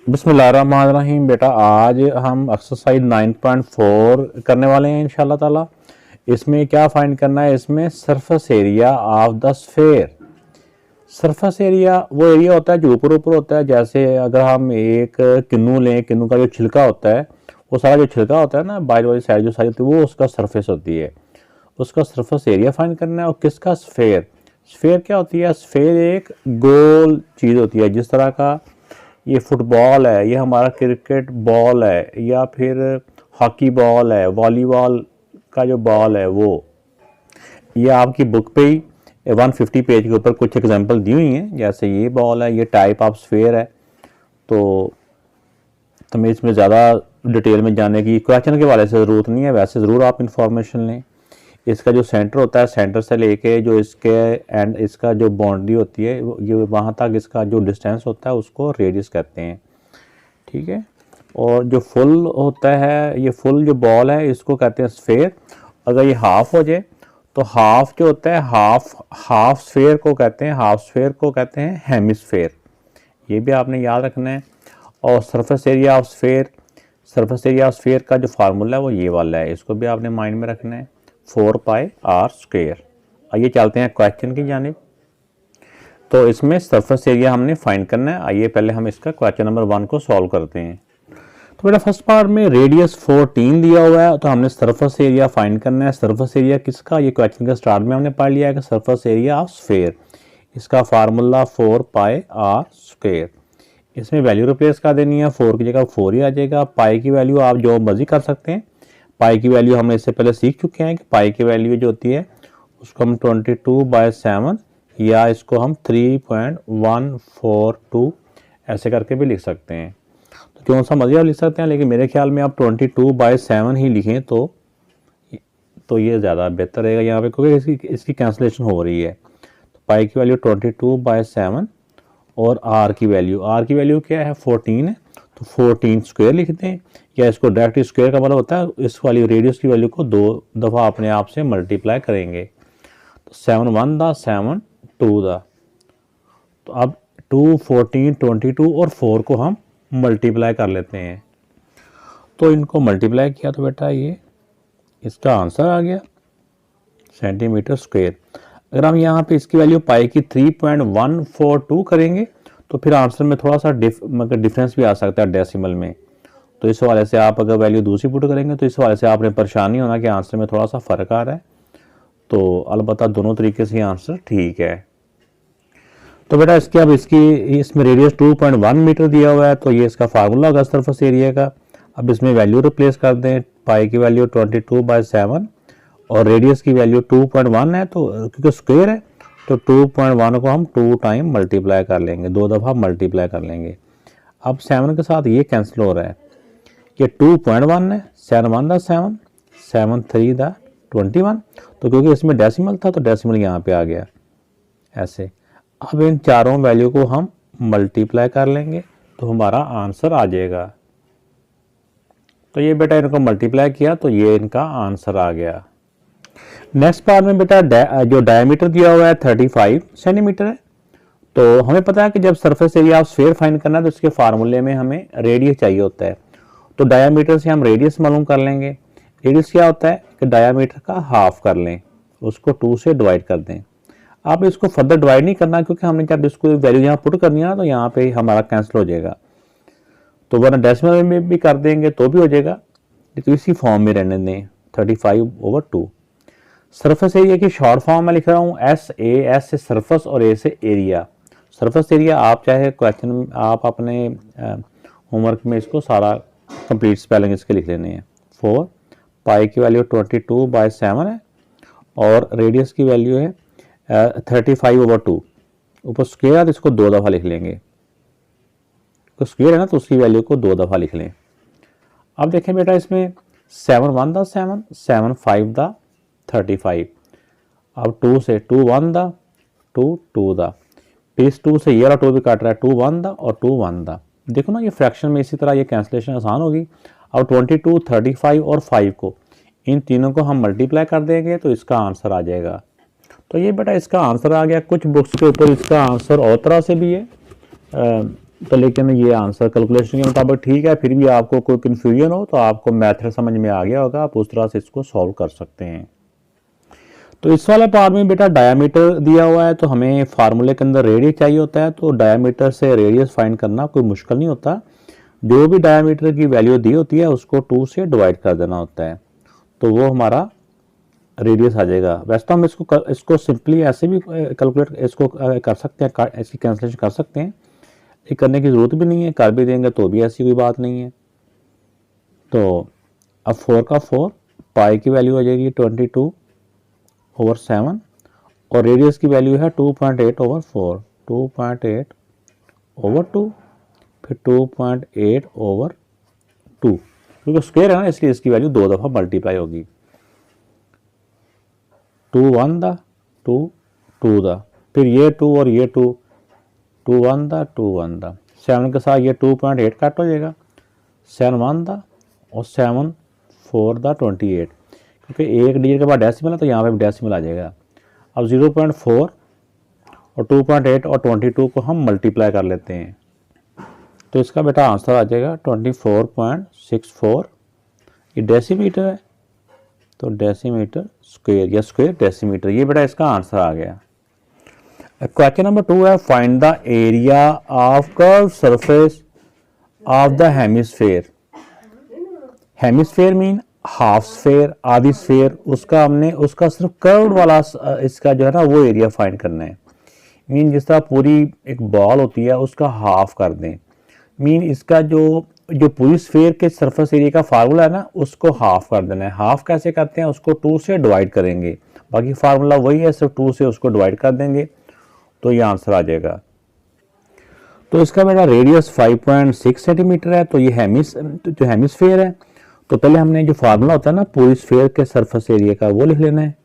बिस्मिल्लाहिर्रहमानिर्रहीम। बेटा आज हम एक्सरसाइज 9.4 करने वाले हैं इंशाल्लाह ताला। इसमें क्या फाइंड करना है, इसमें surface area of the sphere. Surface area वो एरिया होता है जो ऊपर ऊपर होता है। जैसे अगर हम एक किन्नू लें, किन्नू का जो छिलका होता है, वो सारा जो छिलका होता है ना, बाहर वाली साइड जो साइड होती है वो उसका सरफेस होती है। उसका सरफेस एरिया फाइंड करना है। और किसका? स्फेयर। स्फेयर क्या होती है? स्फेयर एक गोल चीज़ होती है। जिस तरह का ये फुटबॉल है, ये हमारा क्रिकेट बॉल है, या फिर हॉकी बॉल है, वॉलीबॉल का जो बॉल है वो, ये आपकी बुक पे ही 150 पेज के ऊपर कुछ एग्जांपल दी हुई हैं। जैसे ये बॉल है, ये टाइप ऑफ स्फेयर है। तो तुम्हें इसमें ज़्यादा डिटेल में जाने की क्वेश्चन के वाले से ज़रूरत नहीं है, वैसे ज़रूर आप इंफॉर्मेशन लें। इसका जो सेंटर होता है, सेंटर से लेके जो इसके एंड इसका जो बाउंड्री होती है, ये वहाँ तक इसका जो डिस्टेंस होता है उसको रेडियस कहते हैं। ठीक है। और जो फुल होता है, ये फुल जो बॉल है इसको कहते हैं स्फेयर। अगर ये हाफ हो जाए तो हाफ जो होता है, हाफ स्फेयर को कहते हैं, हाफ स्फेयर को कहते हैं हेमिस्फेयर। ये भी आपने याद रखना है। और surface area of sphere, surface area of sphere का जो फार्मूला है वो ये वाला है, इसको भी आपने माइंड में रखना है, 4πr²। आइए चलते हैं क्वेश्चन की जानिब। तो इसमें सरफेस एरिया हमने फाइंड करना है। आइए पहले हम इसका क्वेश्चन नंबर 1 को सॉल्व करते हैं। तो बेटा फर्स्ट पार्ट में रेडियस 14 दिया हुआ है, तो हमने सरफेस एरिया फाइंड करना है। सरफेस एरिया किसका? ये क्वेश्चन के स्टार्ट में हमने पढ़ लिया है कि सरफेस एरिया ऑफ स्फेयर, इसका फार्मूला 4πr²। इसमें वैल्यू रिप्लेस कर देनी है, 4 की जगह 4 ही आ जाएगा। पाई की वैल्यू आप जो मर्जी कर सकते हैं। पाई की वैल्यू हमने इससे पहले सीख चुके हैं कि पाई की वैल्यू जो होती है उसको हम 22/7 या इसको हम 3.142 ऐसे करके भी लिख सकते हैं। तो कौन सा मर्जी आप लिख सकते हैं, लेकिन मेरे ख्याल में आप 22/7 ही लिखें तो ये ज़्यादा बेहतर रहेगा यहाँ पे, क्योंकि इसकी कैंसलेशन हो रही है। तो पाई की वैल्यू 22/7 और आर की वैल्यू क्या है? 14 है। तो 14² लिखते हैं, या इसको डायरेक्ट स्क्वायर का मतलब होता है इस वाली रेडियस की वैल्यू को 2 दफ़ा अपने आप से मल्टीप्लाई करेंगे। तो 7 1 दा 7 2 दा। तो अब 2 14 22 और 4 को हम मल्टीप्लाई कर लेते हैं। तो इनको मल्टीप्लाई किया तो बेटा ये इसका आंसर आ गया सेंटीमीटर स्क्वायर। अगर हम यहाँ पे इसकी वैल्यू पाई की 3.142 करेंगे तो फिर आंसर में थोड़ा सा डिफरेंस भी आ सकता है डेसिमल में। तो इस वाले से आप अगर वैल्यू दूसरी पुट करेंगे तो इस वाले से आपने परेशान नहीं होना कि आंसर में थोड़ा सा फ़र्क आ रहा है। तो अलबत्ता दोनों तरीके से आंसर ठीक है। तो बेटा इसमें रेडियस 2.1 मीटर दिया हुआ है, तो ये इसका फार्मूला होगा सरफेस एरिया का। अब इसमें वैल्यू रिप्लेस कर दें, पाई की वैल्यू 22/7 और रेडियस की वैल्यू 2.1 है, तो क्योंकि स्क्वायर है तो 2.1 को हम 2 टाइम मल्टीप्लाई कर लेंगे, 2 दफ़ा मल्टीप्लाई कर लेंगे। अब 7 के साथ ये कैंसिल हो रहा है, ये 2.1 है, 7 1 दा 7, 7 3 दा 21। तो क्योंकि इसमें डेसिमल था तो डेसिमल यहाँ पे आ गया ऐसे। अब इन चारों वैल्यू को हम मल्टीप्लाई कर लेंगे तो हमारा आंसर आ जाएगा। तो ये बेटा इनको मल्टीप्लाई किया तो ये इनका आंसर आ गया। नेक्स्ट पार्ट में बेटा जो डायमीटर दिया हुआ है 35 सेंटीमीटर है। तो हमें पता है कि जब surface area of sphere find करना है तो इसके फार्मूले में हमें रेडियस चाहिए होता है। तो डायमीटर से हम रेडियस मालूम कर लेंगे। रेडियस क्या होता है कि डायमीटर का हाफ कर लें, उसको 2 से डिवाइड कर दें। आप इसको फर्दर डिवाइड नहीं करना, क्योंकि हमने जब इसको वैल्यू यहाँ पुट करनी है ना तो यहाँ पे हमारा कैंसिल हो जाएगा। तो वरना डेसिमल में भी कर देंगे तो भी हो जाएगा, तो इसी फॉर्म में रहने दें 35/2। सरफेस एरिया की शॉर्ट फॉर्म में लिख रहा हूँ एस से सरफेस और ए से एरिया। सरफेस एरिया आप चाहे क्वेश्चन आप अपने होमवर्क में इसको सारा कंप्लीट स्पेलिंग इसके लिख लेने हैं। 4 पाई की वैल्यू 22/7 है और रेडियस की वैल्यू है 35/2। ऊपर स्क्वायर इसको 2 दफ़ा लिख लेंगे, तो स्क्वायर है ना तो उसकी वैल्यू को 2 दफ़ा लिख लें। अब देखें बेटा इसमें 7 1 दा 7, 7 5 दा 35। अब 2 से 2 1 दा 2 2 दा, इस 2 से ये वाला 2 भी काट रहा है, 2 1 दा और 2 1 दा। देखो ना ये फ्रैक्शन में इसी तरह ये कैंसिलेशन आसान होगी। अब 22 35 और 5 को इन तीनों को हम मल्टीप्लाई कर देंगे तो इसका आंसर आ जाएगा। तो ये बेटा इसका आंसर आ गया। कुछ बुक्स के ऊपर इसका आंसर और तरह से भी है, तो लेकिन ये आंसर कैलकुलेशन के मुताबिक ठीक है। फिर भी आपको कोई कन्फ्यूजन हो तो आपको मेथड समझ में आ गया होगा, आप उस तरह से इसको सॉल्व कर सकते हैं। तो इस वाले पार्ट में बेटा डायामीटर दिया हुआ है, तो हमें फार्मूले के अंदर रेडियस चाहिए होता है, तो डायामीटर से रेडियस फाइंड करना कोई मुश्किल नहीं होता। जो भी डायामीटर की वैल्यू दी होती है उसको 2 से डिवाइड कर देना होता है, तो वो हमारा रेडियस आ जाएगा। वैसे तो हम इसको सिंपली ऐसे भी कैलकुलेट इसको कर सकते हैं, इसकी कैंसिलेशन कर सकते हैं, ये करने की ज़रूरत भी नहीं है, कर भी देंगे तो भी ऐसी कोई बात नहीं है। तो अब 4 का 4, पाई की वैल्यू आ जाएगी 22/7 और रेडियस की वैल्यू है 2.8/4, 2.8/2, फिर 2.8/2, क्योंकि स्क्वायर है ना इसलिए इसकी वैल्यू 2 दफ़ा मल्टीप्लाई होगी। 2 1 दा 2 2 दा, फिर ये 2 और ये 2 2 1 दा 2 1 दा, 7 के साथ ये 2.8 कट हो जाएगा, 7 1 दा और 7 4 दा 28, क्योंकि एक डिजिट के बाद डेसिमल है तो यहाँ पे भी डेसिमल आ जाएगा। अब 0.4 और 2.8 और 22 को हम मल्टीप्लाई कर लेते हैं, तो इसका बेटा आंसर आ जाएगा 24.64। ये डेसीमीटर है, तो डेसीमीटर स्क्वायर या स्क्वायर डेसीमीटर, ये बेटा इसका आंसर आ गया। क्वेश्चन नंबर 2 है, find the area of curve surface of the hemisphere. Hemisphere mean half sphere, आधी स्फेयर, उसका सिर्फ कर्व वाला इसका जो है ना वो एरिया फाइंड करना है। मीन जिस तरह पूरी एक बॉल होती है उसका हाफ कर दें, मीन इसका जो पूरी स्फेयर के सरफेस एरिया का फार्मूला है ना उसको हाफ कर देना है। हाफ कैसे करते हैं, उसको 2 से डिवाइड करेंगे, बाकी फार्मूला वही है, सिर्फ 2 से उसको डिवाइड कर देंगे तो ये आंसर आ जाएगा। तो इसका बेटा रेडियस 5.6 सेंटीमीटर है, तो ये जो हेमिस्फेयर है, तो पहले हमने जो फार्मूला होता है ना पूरी स्फेयर के सरफेस एरिया का वो लिख लेना है।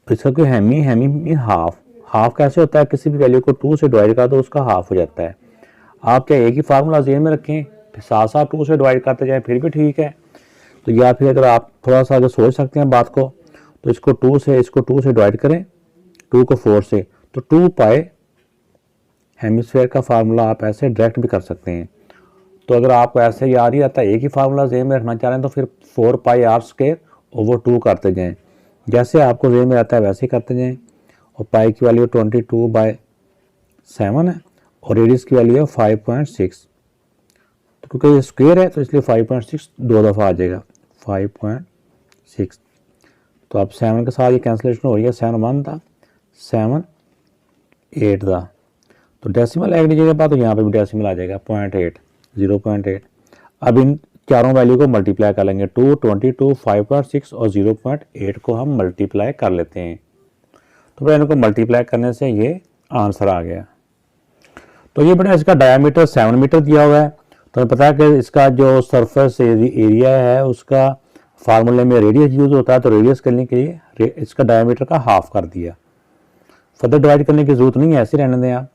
इसका कोई हेमी मीन हाफ कैसे होता है, किसी भी वैल्यू को 2 से डिवाइड कर दो उसका हाफ हो जाता है। आप क्या एक ही फार्मूला ज़हन में रखें, फिर साथ साथ 2 से डिवाइड करते जाएं फिर भी ठीक है, तो या फिर अगर आप थोड़ा सा अगर सोच सकते हैं बात को, तो इसको 2 से डिवाइड करें, 2 को 4 से, तो 2 पाई हेमिस्फेयर का फार्मूला आप ऐसे डायरेक्ट भी कर सकते हैं। तो अगर आपको ऐसे याद ही आता है एक ही फार्मूला ज़हन में रखना चाह रहे हैं तो फिर 4πr² करते जाएं, जैसे आपको ज़हन में आता है वैसे ही करते जाएं। और पाई की वैल्यू 22/7 है और रेडियस की वैल्यू है 5.6, तो क्योंकि ये स्क्वायर है तो इसलिए 5.6 2 दफ़ा आ जाएगा 5.6। तो अब 7 के साथ ये कैंसिलेशन हो रही है, 7 1 था 7 8 था, तो डेसिमल एक डिजिट के बाद तो यहाँ पे भी डेसिमल आ जाएगा 0.8। अब इन चारों वैल्यू को मल्टीप्लाई कर लेंगे, 2 22 5.6 और 0.8 को हम मल्टीप्लाई कर लेते हैं, तो फिर इनको मल्टीप्लाई करने से ये आंसर आ गया। तो ये बेटा इसका डायामीटर 7 मीटर दिया हुआ है, तो हमें पता है कि इसका जो सरफेस एरिया है उसका फार्मूले में रेडियस यूज होता है, तो रेडियस करने के लिए इसका डायामीटर का हाफ कर दिया, फर्दर डिवाइड करने की जरूरत नहीं है, ऐसे रहने दें आप।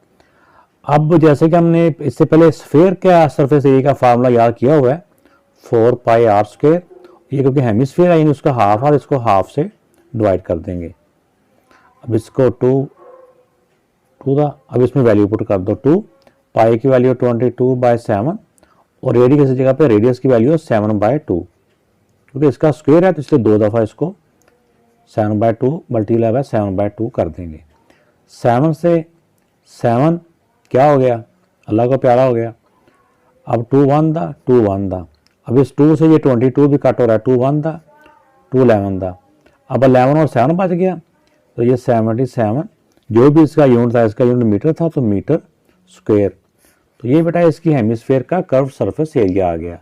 अब जैसे कि हमने इससे पहले स्फेयर का सरफेस एरिया का फार्मूला याद किया हुआ है 4πr², ये क्योंकि हेमिस्फेयर है उसका हाफ और इसको हाफ से डिवाइड कर देंगे। अब इसको 2 था, अब इसमें वैल्यू पुट कर दो 2, पाई की वैल्यू 22/7 और रेडियस की जगह पे रेडियस की वैल्यू 7/2, क्योंकि इसका स्क्वायर है तो इसलिए 2 दफ़ा इसको 7/2 मल्टीप्लाई बाय 7/2 कर देंगे। 7 से 7 क्या हो गया, अल्लाह को प्यारा हो गया। अब 2 1 था 2 1 था, अब इस 2 से ये 22 भी कट हो रहा है, 2 1 था 2 11 था, अब 11 और 7 बच गया, तो ये 77, जो भी इसका यूनिट था इसका यूनिट मीटर था तो मीटर स्क्वायर। तो ये बेटा इसकी हेमिस्फेयर का कर्व सरफेस एरिया आ गया।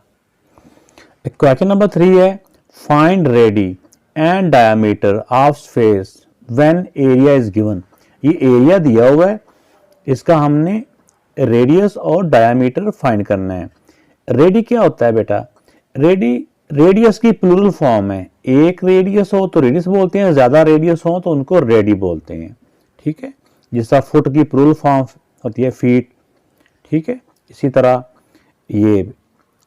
क्वेश्चन नंबर 3 है, find ready and diameter of sphere when area is given. ये एरिया दिया हुआ है, इसका हमने रेडियस और डायमीटर फाइंड करना है। रेडी क्या होता है बेटा, रेडियस की प्लूरल फॉर्म है, एक रेडियस हो तो रेडियस बोलते हैं, ज्यादा रेडियस हो तो उनको रेडी बोलते हैं, ठीक है। जिस तरह फुट की प्लूरल फॉर्म होती है फीट, ठीक है, इसी तरह ये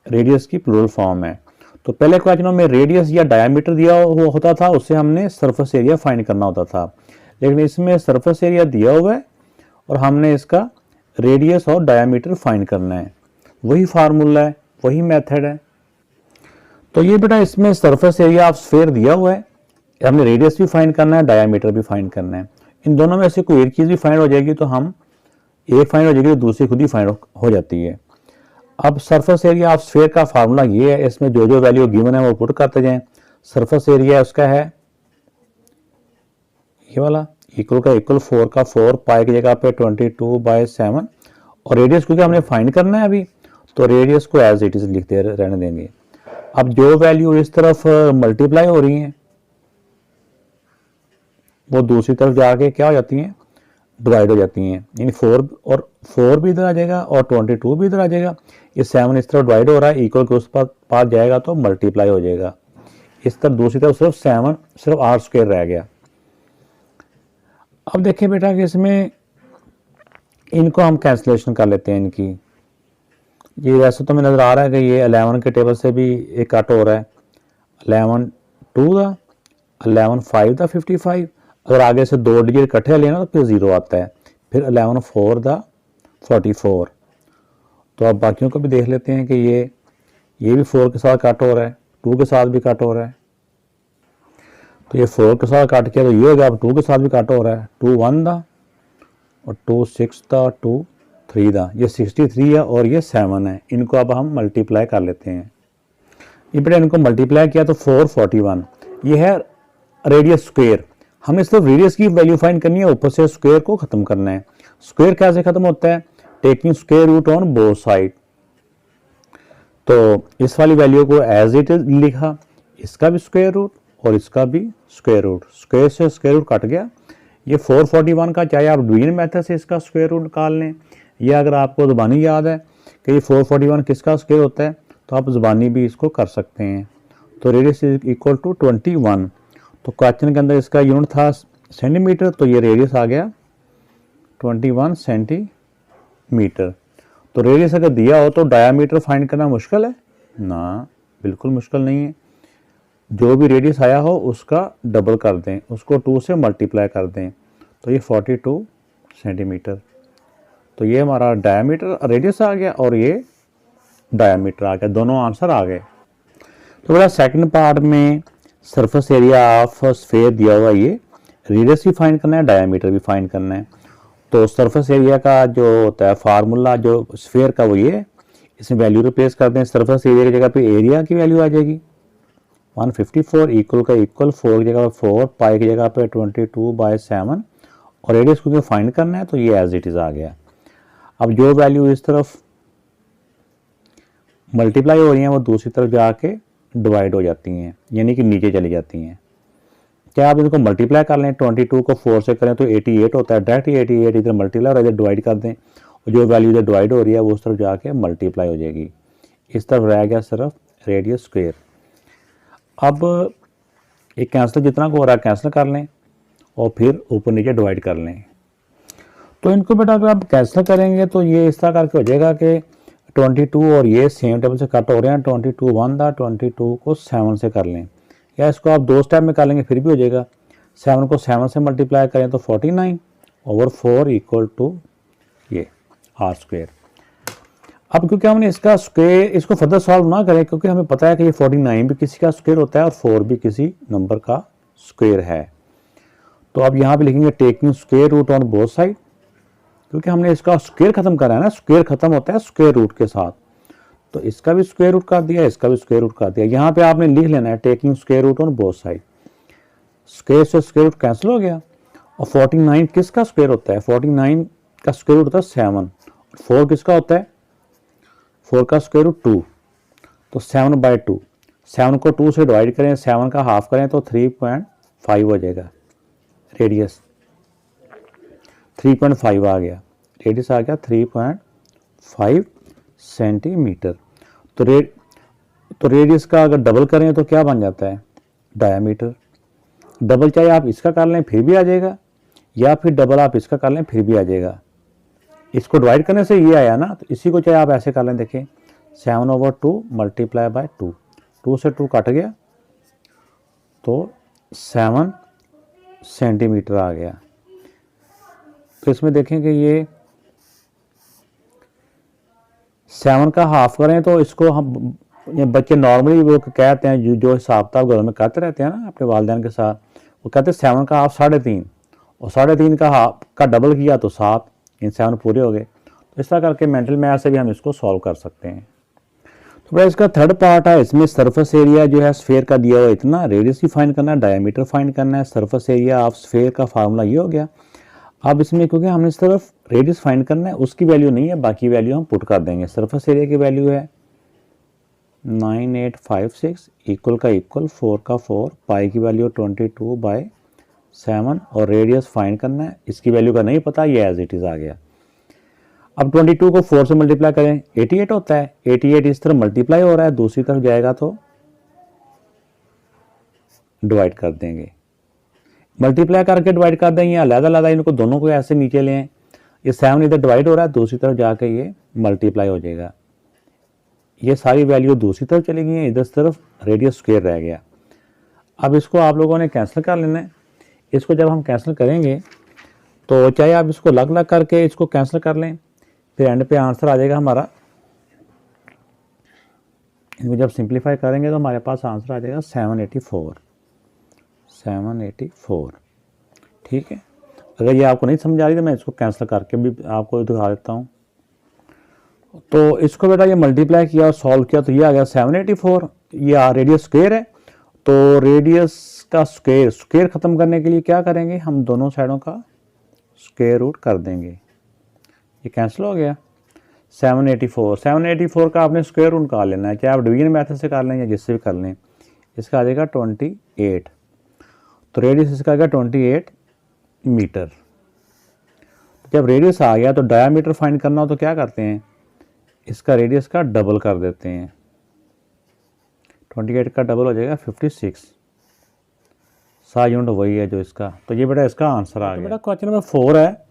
रेडियस की प्लूरल फॉर्म है। तो पहले क्वेश्चनों में रेडियस या डायमीटर दिया होता था, उससे हमने सरफेस एरिया फाइंड करना होता था, लेकिन इसमें सरफेस एरिया दिया हुआ है और हमने इसका रेडियस और डायामीटर फाइंड करना है। वही फार्मूला है, वही मेथड है। तो ये बेटा इसमें सरफेस एरिया ऑफ स्फीयर दिया हुआ है, हमने रेडियस भी फाइंड करना है, डायामीटर भी फाइंड करना है। इन दोनों में से कोई एक चीज़ भी फाइंड हो जाएगी तो हम एक फाइंड हो जाएगी तो दूसरी खुद ही फाइंड हो जाती है। अब सरफेस एरिया ऑफ स्फीयर का फार्मूला ये है, इसमें जो जो वैल्यू गिवन है वो पुट करते जाएं। सरफेस एरिया उसका है ये वाला, इक्वल का इक्वल 4 का 4, पाई की जगह पे 22/7, और रेडियस क्योंकि हमने फाइंड करना है अभी, तो रेडियस को एज इट इज लिखते रहने देंगे। अब जो वैल्यू इस तरफ मल्टीप्लाई हो रही हैं वो दूसरी तरफ जाके क्या हो जाती हैं, डिवाइड हो जाती हैं। यानी 4 भी इधर आ जाएगा और 22 भी इधर आ जाएगा। ये 7 इस तरफ डिवाइड हो रहा है, इक्वल के उस पास जाएगा तो मल्टीप्लाई हो जाएगा। इस तरफ दूसरी तरफ सिर्फ 7 सिर्फ r² रह गया। अब देखिए बेटा कि इसमें इनको हम कैंसिलेशन कर लेते हैं इनकी। ये वैसे तो हमें नज़र आ रहा है कि ये 11 के टेबल से भी एक कट हो रहा है, 11 2 का 11 5 का 55। अगर आगे से 2 डिजिट इकट्ठे लेना तो फिर 0 आता है, फिर 11 4 का 44। तो अब बाकियों को भी देख लेते हैं कि ये भी 4 के साथ कट हो रहा है, 2 के साथ भी कट हो रहा है। तो ये 4 के साथ काट किया तो ये हो गया, अब 2 के साथ भी कट हो रहा है, 2 1 दा और 2 6 दा 2 3 दा, ये 63 है और ये 7 है। इनको अब हम मल्टीप्लाई कर लेते हैं। ये बेटा इनको मल्टीप्लाई किया तो 441, ये है रेडियस स्क्वायर। हमने सिर्फ रेडियस की वैल्यू फाइंड करनी है, ऊपर से स्क्वायर को खत्म करना है। स्क्वायर कैसे खत्म होता है, taking square root on both side. तो इस वाली वैल्यू को एज इट इज लिखा, इसका भी स्क्वायर रूट और इसका भी स्क्वायर रूट, स्क्वायर से स्क्वायर रूट कट गया। ये 441 का चाहे आप डिवीजन मेथड से इसका स्क्वायर रूट निकाल लें, या अगर आपको ज़बानी याद है कि ये 441 किसका स्क्वायर होता है तो आप ज़बानी भी इसको कर सकते हैं। तो रेडियस इज इक्वल टू 21। तो क्वेश्चन के अंदर इसका यूनिट था सेंटीमीटर, तो ये रेडियस आ गया 21 सेंटीमीटर। तो रेडियस अगर दिया हो तो डायामीटर फाइंड करना मुश्किल है ना, बिल्कुल मुश्किल नहीं है। जो भी रेडियस आया हो उसका डबल कर दें, उसको 2 से मल्टीप्लाई कर दें, तो ये 42 सेंटीमीटर। तो ये हमारा डायामीटर रेडियस आ गया और ये डायामीटर आ गया, दोनों आंसर आ गए। तो बड़ा सेकंड पार्ट में सरफेस एरिया ऑफ स्फीयर दिया हुआ, ये रेडियस भी फाइंड करना है, डायामीटर भी फाइंड करना है। तो सरफेस एरिया का जो होता है फार्मूला जो स्फीयर का वो ये, इसमें वैल्यू रिप्लेस कर दें। सरफेस एरिया की जगह पे एरिया की वैल्यू आ जाएगी 154, इक्वल का इक्वल 4 की जगह 4, पाई की जगह पे 22/7, और रेडियस क्योंकि फाइंड करना है तो ये एज इट इज आ गया। अब जो वैल्यू इस तरफ मल्टीप्लाई हो रही हैं वो दूसरी तरफ जाके डिवाइड हो जाती हैं, यानी कि नीचे चली जाती हैं। क्या आप इनको मल्टीप्लाई कर लें, 22 को 4 से करें तो 88 होता है, डायरेक्ट 88 इधर मल्टीप्लाई और इधर डिवाइड कर दें, और जो वैल्यू इधर डिवाइड हो रही है वो उस तरफ जाके मल्टीप्लाई हो जाएगी। इस तरफ रह गया सिर्फ रेडियस स्क्वायर। अब एक कैंसिल जितना को हो रहा है कैंसिल कर लें और फिर ऊपर नीचे डिवाइड कर लें। तो इनको बेटा अगर आप कैंसिल करेंगे तो ये इस तरह करके हो जाएगा कि 22 और ये सेम टेबल से कट हो रहे हैं, 22 1 था, 22 को 7 से कर लें, या इसको आप 2 स्टेप में कर लेंगे फिर भी हो जाएगा। 7 को 7 से मल्टीप्लाई करें तो 49/4 इक्वल टू ये r²। अब क्योंकि हमने इसका स्क्वायर, इसको फर्दर सॉल्व ना करें क्योंकि हमें पता है कि ये 49 भी किसी का स्क्वायर होता है और 4 भी किसी नंबर का स्क्वायर है। तो अब यहाँ पे लिखेंगे taking square root on both side, क्योंकि हमने इसका स्क्वायर खत्म करा है ना, स्क्वायर खत्म होता है स्क्वायर रूट के साथ। तो इसका भी स्क्वायर रूट कर दिया, इसका भी स्क्वायर रूट कर दिया। यहाँ पे आपने लिख लेना है taking square root on both side. Square से स्क्वायर रूट कैंसिल हो गया। और 49 किसका स्क्वायर होता है, 49 का स्क्वायर रूट होता है 7। 4 किसका होता है, 4 का स्क्वायर रूट 2, तो 7/2। 7 को 2 से डिवाइड करें, 7 का हाफ करें तो 3.5 हो जाएगा। रेडियस 3.5 आ गया, रेडियस आ गया 3.5 सेंटीमीटर। तो रेडियस का अगर डबल करें तो क्या बन जाता है, डायामीटर। डबल चाहे आप इसका कर लें फिर भी आ जाएगा, या फिर डबल आप इसका कर लें फिर भी आ जाएगा। इसको डिवाइड करने से ये आया ना, तो इसी को चाहे आप ऐसे कर लें। देखें 7/2 मल्टीप्लाई बाय 2, 2 से 2 कट गया तो 7 सेंटीमीटर आ गया। तो इसमें देखें कि ये 7 का हाफ करें तो इसको हम, ये बच्चे नॉर्मली वो कहते हैं जो हिसाब किताब घरों में करते रहते हैं ना अपने वालिदैन के साथ, वो कहते हैं 7 का हाफ 3.5, और 3.5 का हाफ का डबल किया तो 7, इन 7 पूरे हो गए। तो इस तरह करके मेंटल मैथ से भी हम इसको सॉल्व कर सकते हैं। तो भाई इसका थर्ड पार्ट है, इसमें सरफेस एरिया जो है स्फेयर का दिया हुआ इतना, रेडियस भी फाइंड करना है, डायमीटर फाइंड करना है, सरफेस एरिया ऑफ स्फेयर का फार्मूला ये हो गया। अब इसमें क्योंकि हमने सिर्फ रेडियस फाइंड करना है, उसकी वैल्यू नहीं है, बाकी वैल्यू हम पुट कर देंगे। सरफेस एरिया की वैल्यू है 9856 इक्वल का इक्वल 4 का 4, पाई की वैल्यू 22/7, और रेडियस फाइंड करना है, इसकी वैल्यू का नहीं पता, ये एज इट इज़ आ गया। अब 22 को 4 से मल्टीप्लाई करें 88 होता है, 88 इस तरफ मल्टीप्लाई हो रहा है, दूसरी तरफ जाएगा तो डिवाइड कर देंगे, मल्टीप्लाई करके डिवाइड कर देंगे, अलग-अलग इनको दोनों को ऐसे नीचे लें, ये 7 इधर डिवाइड हो रहा है, दूसरी तरफ जाके ये मल्टीप्लाई हो जाएगा, ये सारी वैल्यू दूसरी तरफ चली गई है, इधर तरफ रेडियस स्क्वायर रह गया। अब इसको आप लोगों ने कैंसिल कर लेना है। इसको जब हम कैंसिल करेंगे तो चाहे आप इसको अलग अलग करके इसको कैंसिल कर लें, फिर एंड पे आंसर आ जाएगा हमारा। इनको जब सिंप्लीफाई करेंगे तो हमारे पास आंसर आ जाएगा 784। ठीक है, अगर ये आपको नहीं समझ आ रही तो मैं इसको कैंसिल करके भी आपको दिखा देता हूँ। तो इसको बेटा ये मल्टीप्लाई किया और सॉल्व किया तो ये आ गया 784, ये रेडियस स्क्वायर है, तो रेडियस का स्क्वायर ख़त्म करने के लिए क्या करेंगे, हम दोनों साइडों का स्क्वायर रूट कर देंगे, ये कैंसिल हो गया। 784 का आपने स्क्वायर रूट निकाल लेना है, चाहे आप डिवीजन मेथड से कर लें या जिससे भी कर लें। इसका आ जाएगा 28, तो रेडियस इसका आ गया 28 मीटर। जब रेडियस आ गया तो डायामीटर फाइंड करना हो तो क्या करते हैं, इसका रेडियस का डबल कर देते हैं, 28 का डबल हो जाएगा 56, 7 यूनिट वही है जो इसका, तो ये बेटा इसका आंसर आ गया। बेटा क्वेश्चन नंबर 4 है,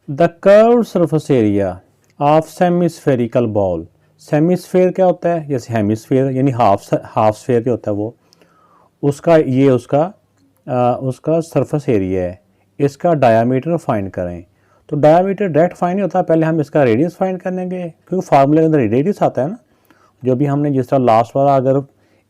the curved surface area of semispherical ball. Semisphere क्या होता है, जैसे हेमिस्फेयर यानी हाफ स्फेयर क्या होता है वो, उसका ये उसका सरफेस एरिया है, इसका डायामीटर फाइंड करें। तो डायामीटर डायरेक्ट फाइंड नहीं होता, पहले हम इसका रेडियस फाइंड करेंगे, क्योंकि फार्मूले के अंदर रेडियस आता है ना, जो भी हमने जिस तरह लास्ट वाला अगर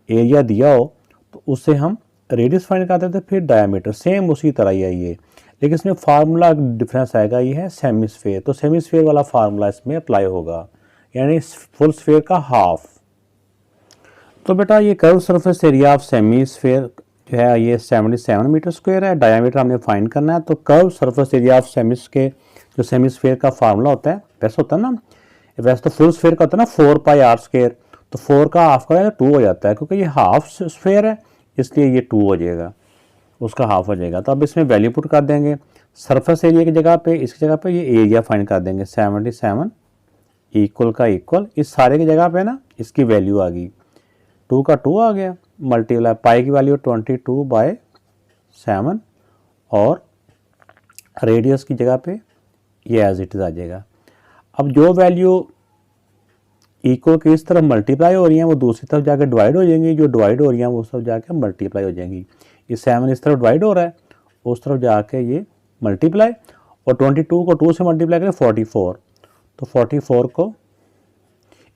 एरिया दिया हो तो उससे हम रेडियस फाइंड करते थे, फिर डायामीटर सेम उसी तरह ही है ये, लेकिन इसमें फार्मूला डिफरेंस आएगा, ये है सेमीस्फेयर, तो सेमीस्फेयर वाला फार्मूला इसमें अप्लाई होगा, यानी फुल स्फेयर का हाफ। तो बेटा ये कर्व सरफेस एरिया ऑफ सेमीस्फेयर जो है ये 77 मीटर स्क्वायर है, डायामीटर हमने फाइंड करना है। तो कर्व सरफेस एरिया ऑफ जो सेमीस्फेयर का फार्मूला होता है, वैसे होता है ना, वैसे तो फुल स्फेयर का होता है ना 4πr², तो 4 का हाफ करें तो 2 हो जाता है, क्योंकि ये हाफ स्फेयर है इसलिए ये 2 हो जाएगा, उसका हाफ हो जाएगा। तो अब इसमें वैल्यू पुट कर देंगे, सरफेस एरिया की जगह पे, इसकी जगह पे ये एरिया फाइंड कर देंगे, 77 इक्वल का इक्वल, इस सारे की जगह पे ना इसकी वैल्यू आ गई, 2 का 2 आ गया, मल्टीप्लाई पाई की वैल्यू 22/7, और रेडियस की जगह पे ये एज इट इज आ जाएगा। अब जो वैल्यू इक्वल की इस तरफ मल्टीप्लाई हो रही हैं वो दूसरी तरफ जाकर डिवाइड हो जाएंगी, जो डिवाइड हो रही हैं वो उस तरफ जाकर मल्टीप्लाई हो जाएंगी। ये 7 इस तरफ डिवाइड हो रहा है, उस तरफ जाके ये मल्टीप्लाई, और 22 को 2 से मल्टीप्लाई करें 44, तो 44 को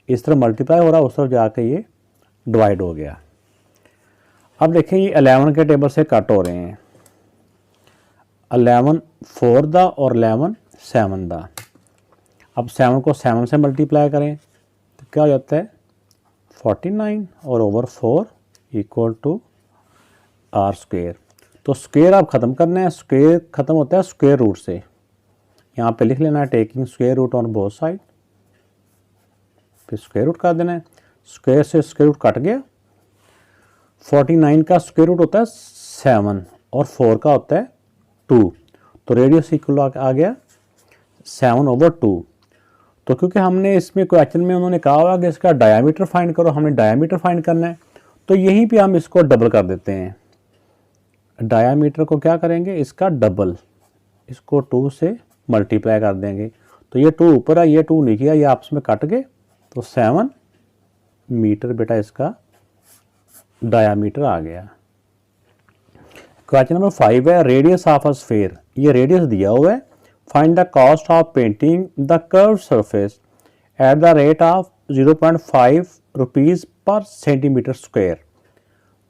इस तरफ मल्टीप्लाई हो रहा है, उस तरफ जाके ये डिवाइड हो गया। अब देखें ये 11 के टेबल से कट हो रहे हैं, 11 4 दा और 11 7 दा। अब 7 को 7 से मल्टीप्लाई करें तो क्या हो जाता है 49, और ओवर 4 इक्वल टू r²। तो स्क्वायर आप ख़त्म करना है, स्क्वायर ख़त्म होता है स्क्वायर रूट से, यहाँ पे लिख लेना है taking square root on both side, फिर स्क्वायर रूट कर देना है, स्क्वायर से स्क्वायर रूट कट गया, 49 का स्क्वायर रूट होता है 7 और 4 का होता है 2, तो रेडियस इक्वल आ गया 7/2। तो क्योंकि हमने इसमें क्वेश्चन में उन्होंने कहा हुआ कि इसका डायामीटर फाइंड करो, हमने डायामीटर फाइंड करना है, तो यहीं पे हम इसको डबल कर देते हैं, डायामीटर को क्या करेंगे इसका डबल, इसको 2 से मल्टीप्लाई कर देंगे, तो ये 2 ऊपर है ये 2 नीचे है, ये आपस में कट गए, तो 7 मीटर बेटा इसका डायामीटर आ गया। क्वेश्चन नंबर 5 है, रेडियस ऑफ अ स्फीयर, ये रेडियस दिया हुआ है, find the cost of painting the curved surface at the rate of 0.5 rupees पर सेंटीमीटर स्क्वायर।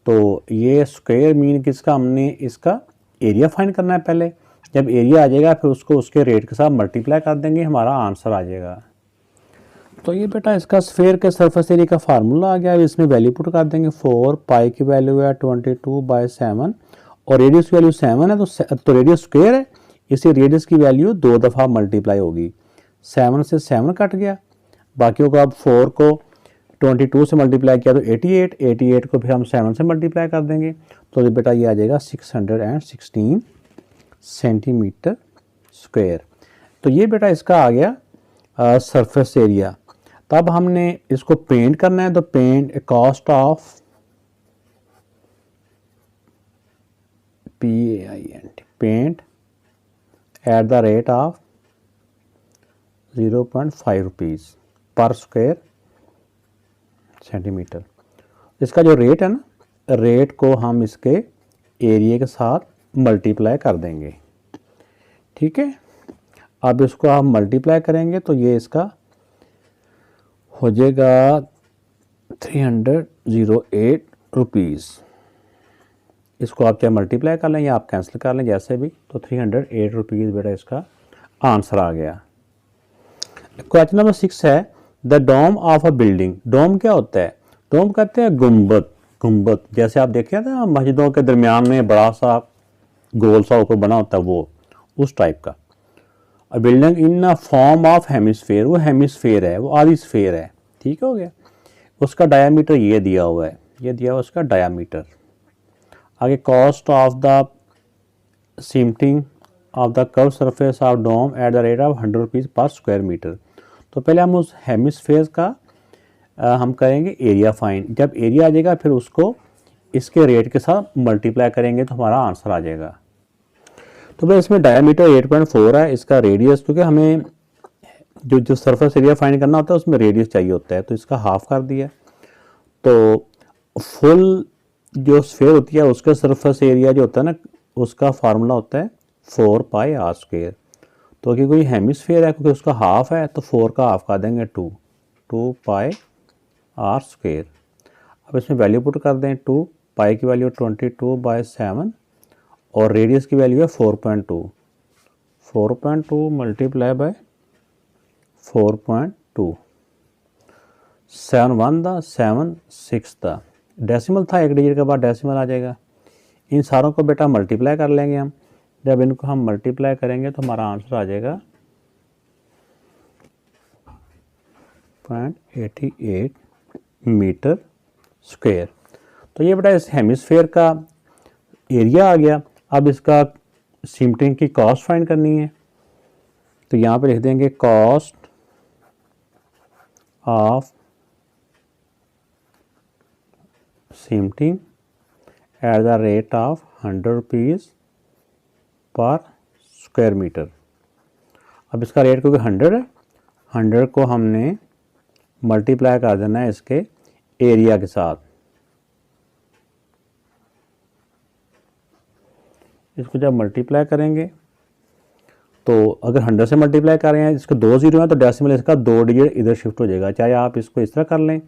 तो ये स्क्वायर मीन किसका, हमने इसका एरिया फाइंड करना है पहले। जब एरिया आ जाएगा फिर उसको उसके रेट के साथ मल्टीप्लाई कर देंगे, हमारा आंसर आ जाएगा। तो ये बेटा इसका स्फेयर के सरफेस एरिया का फार्मूला आ गया। अब इसमें वैल्यू पुट कर देंगे 4 पाई की वैल्यू है 22/7 और रेडियस की वैल्यू 7 है तो रेडियस स्क्वायर है, इसी रेडियस की वैल्यू 2 दफ़ा मल्टीप्लाई होगी। 7 से 7 कट गया, बाकियों को अब 4 को 22 से मल्टीप्लाई किया तो 88 को फिर हम 7 से मल्टीप्लाई कर देंगे तो बेटा ये आ जाएगा 616 सेंटीमीटर स्क्वायर। तो ये बेटा इसका आ गया सरफेस एरिया। तब हमने इसको पेंट करना है तो paint cost of paint at the rate of 0.5 rupees per square centimetre. इसका जो रेट है ना, रेट को हम इसके एरिया के साथ मल्टीप्लाई कर देंगे। ठीक है, अब इसको हम मल्टीप्लाई करेंगे तो ये इसका हो जाएगा 308 रुपीज़। इसको आप चाहे मल्टीप्लाई कर लें या आप कैंसिल कर लें जैसे भी, तो 308 रुपीज़ बेटा इसका आंसर आ गया। क्वेश्चन नंबर 6 है the dome of a building. Dome क्या होता है? डोम कहते हैं गुंबद। गुंबद जैसे आप देखे ना मस्जिदों के दरमियान में बड़ा सा गोल सा ऊपर बना होता है, वो उस टाइप का। A building in a form of hemisphere, वो हेमिस्फेयर है, वो आधी स्फेयर है। ठीक हो गया। उसका डायामीटर ये दिया हुआ है, ये दिया हुआ उसका डायामीटर। आगे cost of the cementing of the curve surface of dome at the rate of 100 rupees per square metre. तो पहले हम उस हेमिस्फेयर का हम करेंगे एरिया फाइंड। जब एरिया आ जाएगा फिर उसको इसके रेट के साथ मल्टीप्लाई करेंगे तो हमारा आंसर आ जाएगा। तो भाई इसमें डायमीटर 8.4 है, इसका रेडियस, क्योंकि हमें जो सरफेस एरिया फाइंड करना होता है उसमें रेडियस चाहिए होता है, तो इसका हाफ कर दिया। तो फुल जो स्फेयर होती है उसका सरफेस एरिया जो होता है ना, उसका फार्मूला होता है 4 पाई आर स्क्वेयर। तो क्योंकि कोई हेमिस्फेयर है, क्योंकि उसका हाफ है तो 4 का हाफ कर देंगे 2 पाई आर स्क्वेयर। अब इसमें वैल्यू पुट कर दें 2 पाई की वैल्यू 22/7 और रेडियस की वैल्यू है 4.2 मल्टीप्लाई बाय 4.2। 7 1 दा 7 6 दा डेसिमल था, एक डिजिट के बाद डेसिमल आ जाएगा। इन सारों को बेटा मल्टीप्लाई कर लेंगे हम। जब इनको हम मल्टीप्लाई करेंगे तो हमारा आंसर आ जाएगा 0.88 मीटर स्क्वायर। तो ये बेटा इस हेमिस्फेयर का एरिया आ गया। अब इसका सीमटिंग की कॉस्ट फाइंड करनी है, तो यहाँ पे लिख देंगे cost of cementing at the rate of 100 rupees per square metre. अब इसका रेट क्योंकि 100 है, 100 को हमने मल्टीप्लाई कर देना है इसके एरिया के साथ। इसको जब मल्टीप्लाई करेंगे तो अगर 100 से मल्टीप्लाई कर रहे हैं, इसके 2 जीरो हैं तो डेसिमल इसका 2 डिजिट इधर शिफ्ट हो जाएगा। चाहे आप इसको इस तरह कर लें,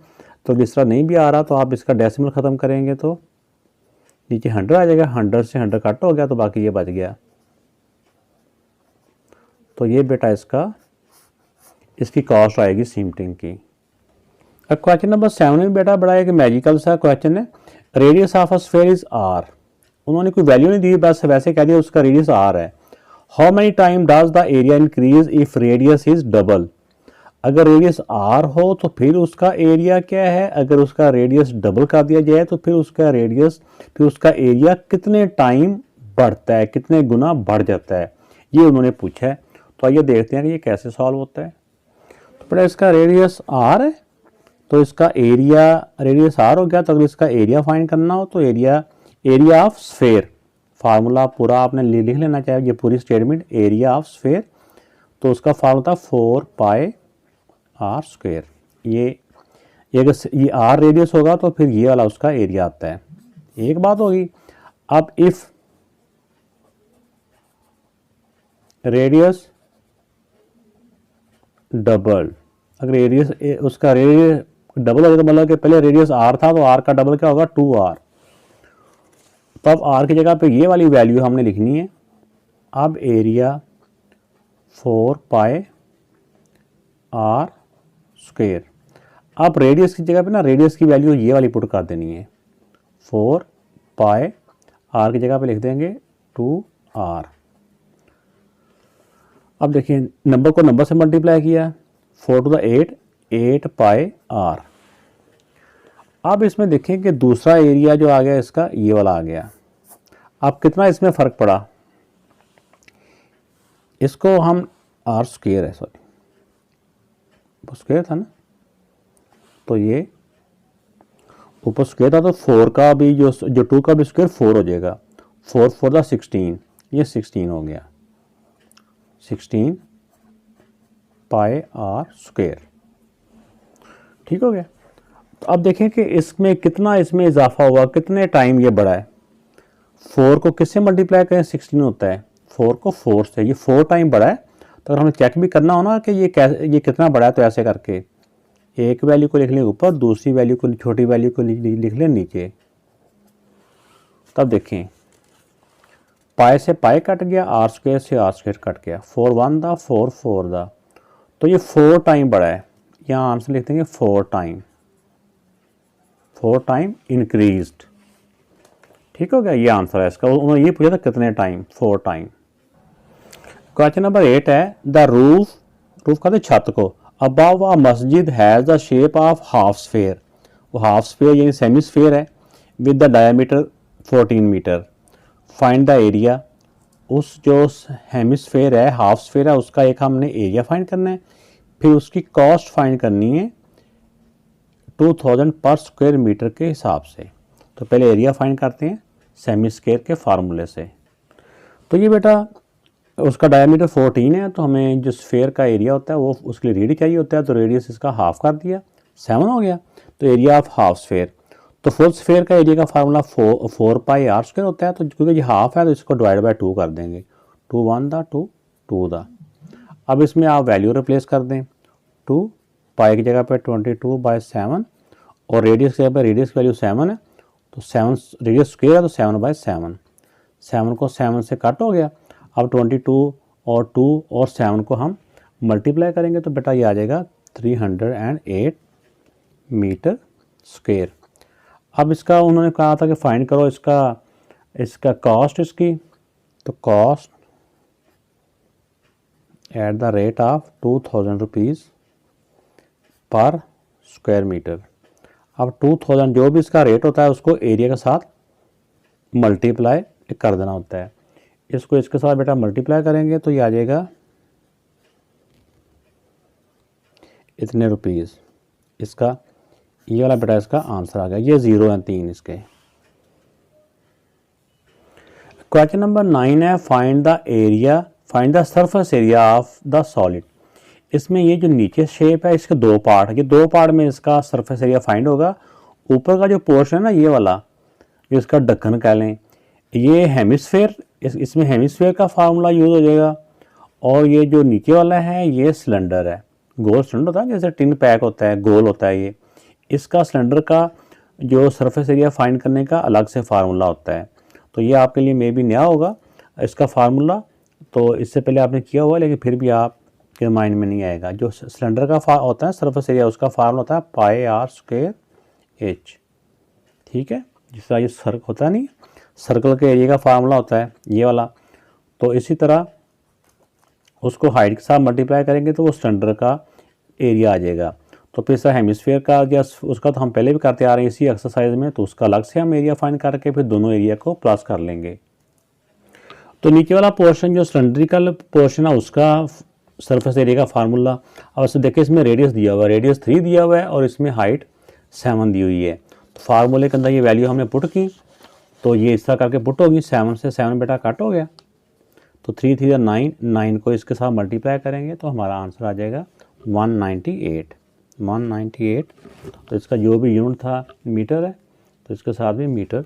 तो जिस तरह नहीं भी आ रहा तो आप इसका डेसिमल ख़त्म करेंगे तो नीचे 100 आ जाएगा। 100 से 100 कट हो गया तो बाकी ये बच गया। तो ये बेटा इसकी कॉस्ट आएगी सीमटिंग की। अब क्वेश्चन नंबर 7 में बेटा बड़ा एक मैजिकल सा क्वेश्चन है। Radius of a sphere is R. उन्होंने कोई वैल्यू नहीं दी, बस वैसे कह दिया उसका रेडियस आर है। How many time does the area increase if radius is double. अगर रेडियस आर हो तो फिर उसका एरिया क्या है, अगर उसका रेडियस डबल कर दिया जाए तो फिर उसका एरिया कितने टाइम बढ़ता है, कितने गुना बढ़ जाता है, ये उन्होंने पूछा है। तो आइए देखते हैं कि ये कैसे सॉल्व होता है। तो बड़ा इसका रेडियस आर है तो इसका एरिया, रेडियस आर हो गया तो अगर इसका एरिया फाइंड करना हो तो एरिया ऑफ स्फेयर, फार्मूला पूरा आपने लिख लेना चाहिए, ये पूरी स्टेटमेंट एरिया ऑफ स्फेयर। तो उसका फार्मूला था 4 पाई आर स्क्वेयर। ये आर रेडियस होगा तो फिर ये वाला उसका एरिया आता है। एक बात होगी। अब इफ रेडियस डबल अगर रेडियस उसका रेडियस डबल हो जाएगा, मतलब कि पहले रेडियस आर था तो आर का डबल क्या होगा 2r। तो अब आर की जगह पे ये वाली वैल्यू हमने लिखनी है। अब एरिया 4 पाई आर स्क्वायर। अब रेडियस की जगह पे ना रेडियस की वैल्यू ये वाली पुट कर देनी है, 4 पाई आर की जगह पे लिख देंगे 2r। अब देखिए नंबर को नंबर से मल्टीप्लाई किया, 4 टू द 8 पाई आर। अब इसमें देखें कि दूसरा एरिया जो आ गया इसका ये वाला आ गया। अब कितना इसमें फ़र्क पड़ा, इसको हम आर स्क्वायर है, सॉरी स्क्वायर था ना, तो ये ऊपर स्क्वायर था तो 4 का भी जो 2 का भी स्क्वायर 4 हो जाएगा, 4 4 द 16, ये 16 हो गया, 16 पाई आर स्क्वायर। ठीक हो गया। तो अब देखें कि इसमें कितना इसमें इजाफा हुआ, कितने टाइम ये बढ़ा है। 4 को किससे मल्टीप्लाई करें, 16 होता है, 4 को 4 से, ये 4 टाइम बढ़ा है। तो अगर हमें चेक भी करना हो ना कि ये कितना बढ़ा है, तो ऐसे करके एक वैल्यू को लिख लें ऊपर, दूसरी वैल्यू को, छोटी वैल्यू को लिख लें नीचे। तब देखें पाई से पाई कट गया, आर स्क्वायर से आर स्क्वायर कट गया, 4 1 दा 4 4 दा, तो ये 4 टाइम बढ़ा है। यहाँ आंसर लिख देंगे 4 टाइम इंक्रीज्ड। ठीक हो गया, ये आंसर है इसका। उन्होंने ये पूछा था कितने टाइम, 4 टाइम। क्वेश्चन नंबर 8 है, द रूफ कहते छत को, above a masjid has the shape of half sphere. वो हाफ स्फेयर यानी सेमी स्फेयर है, with the diameter 14 metre. Find the area. उस जो हेमिस्फेयर है, हाफ स्फेयर है, उसका एक हमने एरिया फाइंड करना है, फिर उसकी कॉस्ट फाइंड करनी है 2000 पर स्क्वायर मीटर के हिसाब से। तो पहले एरिया फाइंड करते हैं सेमी स्क्वायर के फार्मूले से। तो ये बेटा उसका डायमीटर 14 है, तो हमें जो स्फेयर का एरिया होता है वो उसके लिए रेडियस चाहिए होता है, तो रेडियस इसका हाफ कर दिया, 7 हो गया। तो एरिया ऑफ हाफ स्फेयर, तो फुल स्फेयर का एरिया का फार्मूला 4 पाई आर स्क्वायर होता है। तो क्योंकि ये हाफ है तो इसको डिवाइड बाय 2 कर देंगे, 2 1 दा 2 2 दा। अब इसमें आप वैल्यू रिप्लेस कर दें, 2 पाई की जगह पे 22/7 और रेडियस की जगह पे रेडियस की वैल्यू 7 है, तो 7 रेडियस स्क्वायर है तो 7/7, 7 को 7 से कट हो गया। अब 22 और 2 और 7 को हम मल्टीप्लाई करेंगे तो बेटा ये आ जाएगा 308 मीटर स्क्वायर। अब इसका उन्होंने कहा था कि फाइंड करो इसका कॉस्ट इसकी, तो cost at the rate of 2000 rupees per square metre. अब 2000 जो भी इसका रेट होता है उसको एरिया के साथ मल्टीप्लाई कर देना होता है। इसको इसके साथ बेटा मल्टीप्लाई करेंगे तो ये आ जाएगा इतने रुपीज़। इसका ये वाला बेटा इसका आंसर आ गया, ये 0 हैं 3 इसके। क्वेश्चन नंबर 9 है, find the surface area of the solid. इसमें ये जो नीचे शेप है इसके 2 पार्ट है, ये 2 पार्ट में इसका सरफेस एरिया फाइंड होगा। ऊपर का जो पोर्शन है ना ये वाला, जो इसका ढक्कन कह लें, ये हेमिस्फेयर, इसमें हेमिस्फेयर का फार्मूला यूज़ हो जाएगा। और ये जो नीचे वाला है ये सिलेंडर है, गोल सिलेंडर होता है, जैसे टिन पैक होता है, गोल होता है ये। इसका सिलेंडर का जो सरफेस एरिया फाइंड करने का अलग से फार्मूला होता है। तो ये आपके लिए मे भी नया होगा इसका फार्मूला, तो इससे पहले आपने किया हुआ लेकिन फिर भी आपके माइंड में नहीं आएगा। जो सिलेंडर का होता है सरफेस एरिया, उसका फार्मूला होता है पाई आर स्क्वायर एच। ठीक है, जिस तरह ये सर्कल होता है नहीं, सर्कल के एरिया का फार्मूला होता है ये वाला। तो इसी तरह उसको हाइट के साथ मल्टीप्लाई करेंगे तो वो सिलेंडर का एरिया आ जाएगा। तो फिर सर हेमिस्फीयर का या उसका तो हम पहले भी करते आ रहे हैं इसी एक्सरसाइज में, तो उसका अलग से हम एरिया फाइंड करके फिर दोनों एरिया को प्लस कर लेंगे। तो नीचे वाला पोर्शन जो सिलेंड्रिकल पोर्शन है उसका सरफेस एरिया का फार्मूला, अब उससे देखिए इसमें रेडियस दिया हुआ है, रेडियस 3 दिया हुआ है और इसमें हाइट 7 दी हुई है। तो फार्मूले के अंदर ये वैल्यू हमने पुट की, तो ये इस तरह करके पुट होगी, 7 से 7 बेटा कट हो गया, तो 3 3 9, 9 को इसके साथ मल्टीप्लाई करेंगे तो हमारा आंसर आ जाएगा 198। तो इसका जो भी यूनिट था मीटर है, तो इसके साथ भी मीटर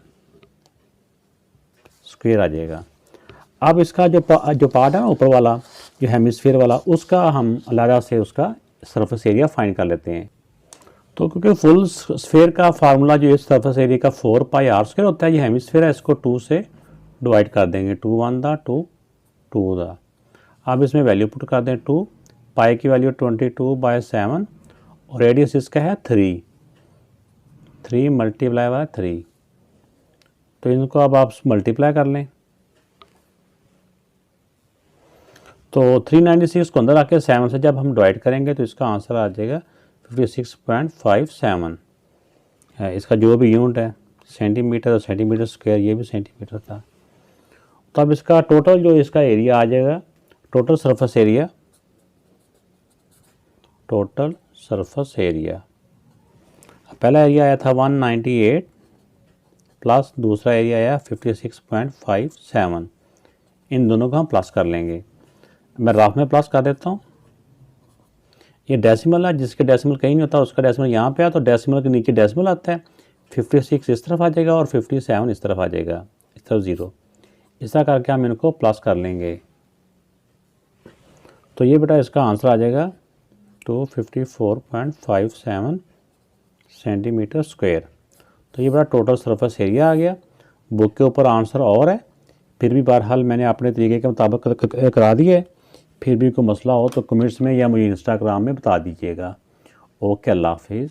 स्क्वायर आ जाएगा। अब इसका जो पार्ट है ना ऊपर वाला, जो हेमिस्फीयर वाला, उसका हम अलग से उसका सरफेस एरिया फाइंड कर लेते हैं। तो क्योंकि फुल स्फेयर का फार्मूला जो है सरफेस एरिया का 4 पाई आर स्क्वायर होता है, ये हेमिस्फेयर है, इसको 2 से डिवाइड कर देंगे, 2 1 दा 2 2 दा। अब इसमें वैल्यू पुट कर दें 2, पाई की वैल्यू 22/7 और रेडियस इसका है 3 मल्टीप्लाई बाय 3। तो इनको अब आप मल्टीप्लाई कर लें, तो 396 को अंदर आके 7 से जब हम डिवाइड करेंगे तो इसका आंसर आ जाएगा 56.57 है। इसका जो भी यूनिट है सेंटीमीटर और सेंटीमीटर स्क्वायर, ये भी सेंटीमीटर था। तो अब इसका टोटल जो इसका एरिया आ जाएगा, टोटल सरफेस एरिया, पहला एरिया आया था 198 प्लस दूसरा एरिया आया 56.57। इन दोनों को हम प्लस कर लेंगे। मैं राफ में प्लस कर देता हूँ। ये डेसिमल है, जिसके डेसिमल कहीं नहीं होता उसका डेसिमल यहाँ पे है, तो डेसिमल के नीचे डेसिमल आता है, 56 इस तरफ आ जाएगा और 57 इस तरफ आ जाएगा, इस तरफ 0। इस तरह करके हम इनको प्लस कर लेंगे। तो ये बेटा इसका आंसर आ जाएगा 254.57 सेंटीमीटर स्क्वायर। तो ये बड़ा टोटल सरफेस एरिया आ गया। बुक के ऊपर आंसर और है, फिर भी बहरहाल मैंने अपने तरीके के मुताबिक करा दिया है। फिर भी कोई मसला हो तो कमेंट्स में या मुझे इंस्टाग्राम में बता दीजिएगा। ओके, अल्लाह हाफिज़।